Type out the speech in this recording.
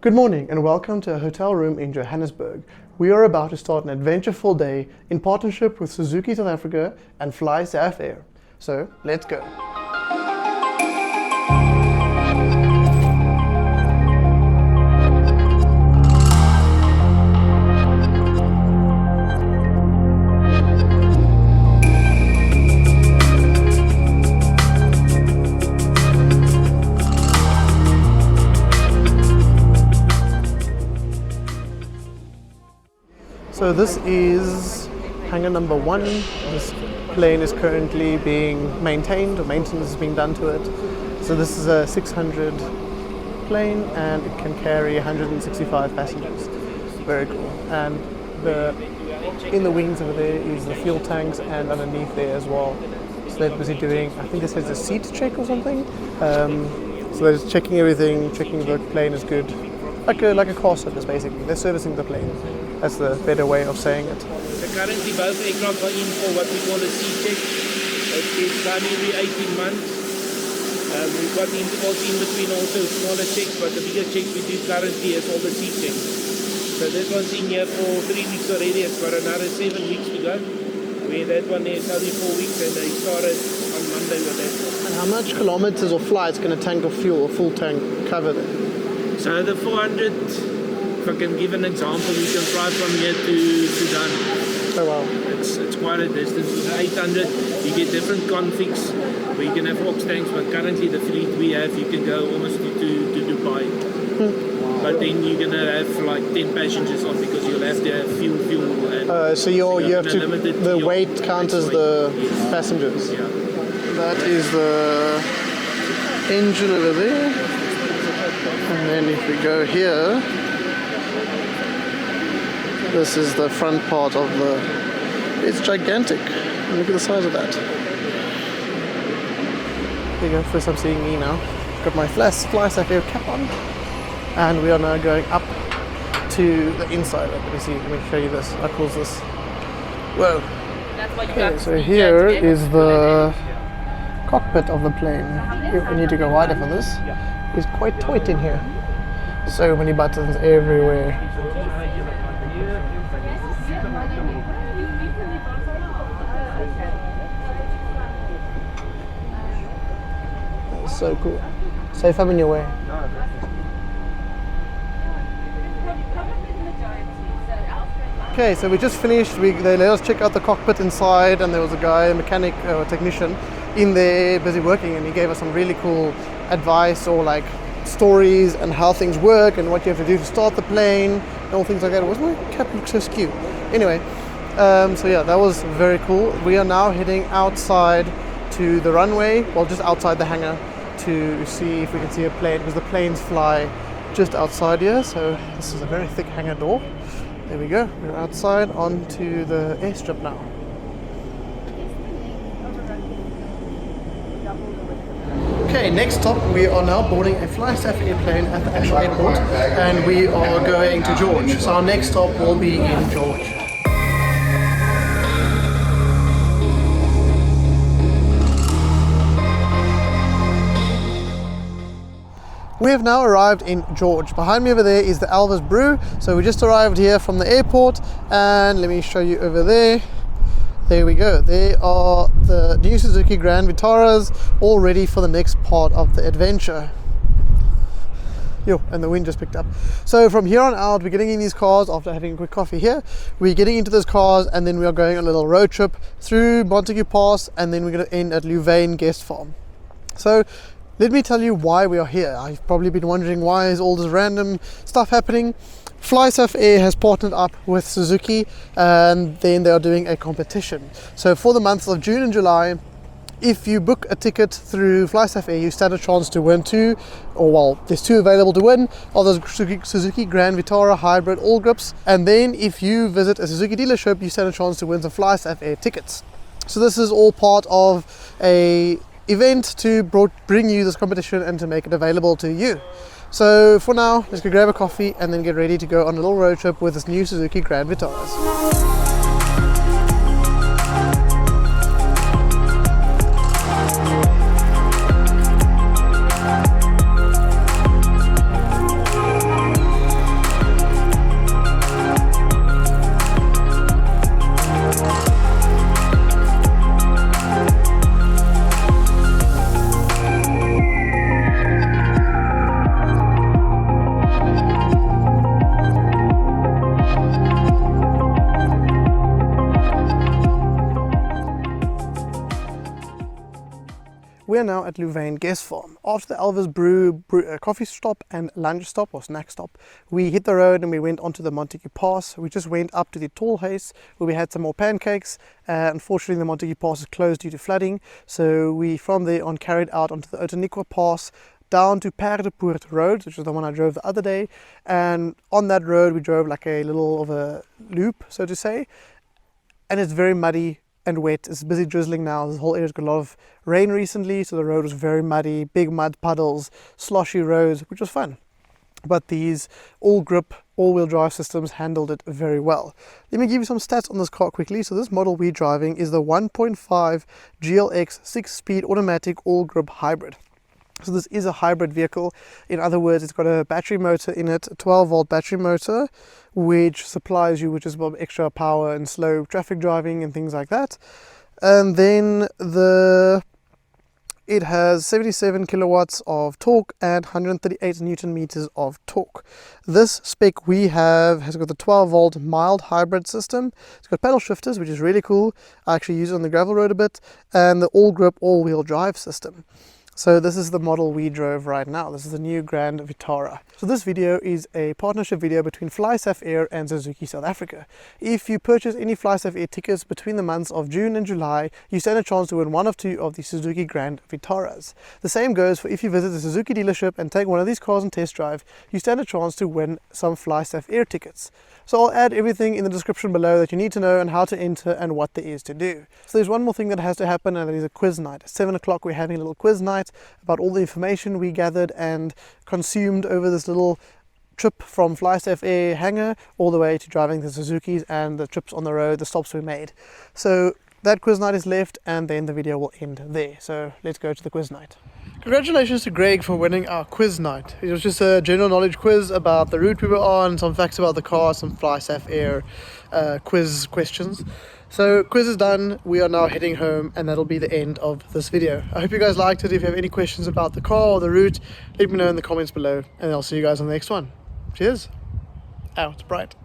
Good morning and welcome to a hotel room in Johannesburg. We are about to start an adventureful day in partnership with Suzuki South Africa and FlySafair. So let's go. So this is hangar number 1. This plane is currently being maintained, or maintenance is being done to it. So this is a 600 plane and it can carry 165 passengers. Very cool. And in the wings over there is the fuel tanks, and underneath there as well. So they're busy doing, I think this is a seat check or something. So they're just checking everything, checking the plane is good. Like a car service basically. They're servicing the plane. That's the better way of saying it. So currently both aircraft are in for what we call a C check. It's done every 18 months. We've got intervals in between also smaller checks, but the biggest checks we do currently is all the C checks. So this one's in here for 3 weeks already. It's got another 7 weeks to go. Where that one is only 4 weeks, and they started on Monday with that one. And how much kilometers or flights can a tank of fuel, a full tank, cover then? So the 400, if I can give an example, you can fly from here to Sudan. Oh wow. It's quite a distance. With 800, you get different configs where you can have ox tanks, but currently the fleet we have, you can go almost to Dubai. Wow. But then you're going to have like 10 passengers on because you'll have to have fuel. And so you have to, the weight count as the passengers. Yeah. That is the engine over there. And then if we go here, this is the front part of the, it's gigantic. Look at the size of that. There you go, first I'm seeing me now. Got my FlySafair cap on. And we are now going up to the inside. Let me show you this. How cool is this? Whoa. Okay, so here is the cockpit of the plane. We need to go wider for this. It's quite tight in here. So many buttons everywhere. That's so cool. Safe up in your way. Okay, so we just finished. They let us check out the cockpit inside, and there was a guy, a mechanic or technician in there busy working, and he gave us some really cool advice or like stories and how things work and what you have to do to start the plane and all things like that. Wasn't my cap look so skew? Anyway, so yeah, that was very cool. We are now heading outside to the runway, well, just outside the hangar, to see if we can see a plane, because the planes fly just outside here. So this is a very thick hangar door. There we go. We're outside onto the airstrip now. Okay, next stop, we are now boarding a FlySafair plane at the actual airport, and we are going to George. So our next stop will be in George. We have now arrived in George. Behind me over there is the Elvis Brew. So we just arrived here from the airport, and let me show you over there. There we go. They are the new Suzuki Grand Vitaras, all ready for the next part of the adventure. Yo, and the wind just picked up. So from here on out, we're getting in these cars after having a quick coffee here. We're getting into those cars, and then we are going on a little road trip through Montague Pass, and then we're going to end at Louvain Guest Farm. So let me tell you why we are here. I've probably been wondering, why is all this random stuff happening? FlySafair has partnered up with Suzuki, and then they are doing a competition. So for the months of June and July, if you book a ticket through FlySafair, you stand a chance to win two, or well, there's two available to win, of those Suzuki Grand Vitara hybrid AllGrips. And then if you visit a Suzuki dealership, you stand a chance to win some FlySafair tickets. So this is all part of a event to bring you this competition and to make it available to you. So for now, let's go grab a coffee and then get ready to go on a little road trip with this new Suzuki Grand Vitaras. we're now at Louvain Guest Farm. After the Elvis Brew coffee stop and lunch stop or snack stop, we hit the road and we went onto the Montague Pass. We just went up to the tall haze where we had some more pancakes. Unfortunately, the Montague Pass is closed due to flooding, so we from there on carried out onto the Outiqua Pass, down to Paardepoort Road, which is the one I drove the other day. And on that road we drove like a little of a loop, so to say, and it's very muddy and wet. It's busy drizzling now. This whole area's got a lot of rain recently, so the road was very muddy, big mud puddles, sloshy roads, which was fun. But these AllGrip all-wheel drive systems handled it very well. Let me give you some stats on this car quickly. So this model we're driving is the 1.5 GLX 6-speed automatic AllGrip hybrid. So this is a hybrid vehicle. In other words, it's got a battery motor in it, a 12-volt battery motor, which supplies you with just extra power and slow traffic driving and things like that. And then it has 77 kilowatts of torque and 138 Newton meters of torque. This spec we have has got the 12-volt mild hybrid system. It's got pedal shifters, which is really cool. I actually use it on the gravel road a bit, and the AllGrip all-wheel drive system. So this is the model we drove right now. This is the new Grand Vitara. So this video is a partnership video between FlySafair and Suzuki South Africa. If you purchase any FlySafair tickets between the months of June and July, you stand a chance to win one of two of the Suzuki Grand Vitaras. The same goes for if you visit the Suzuki dealership and take one of these cars and test drive, you stand a chance to win some FlySafair tickets. So I'll add everything in the description below that you need to know and how to enter and what there is to do. So there's one more thing that has to happen, and that is a quiz night. At 7 o'clock we're having a little quiz night about all the information we gathered and consumed over this little trip from FlySafair Hangar all the way to driving the Suzukis and the trips on the road, the stops we made. So that quiz night is left, and then the video will end there. So let's go to the quiz night. Congratulations to Greg for winning our quiz night. It was just a general knowledge quiz about the route we were on, some facts about the car, some FlySafair quiz questions. So quiz is done, we are now heading home, and that'll be the end of this video. I hope you guys liked it. If you have any questions about the car or the route, let me know in the comments below, and I'll see you guys on the next one. Cheers. Out bright.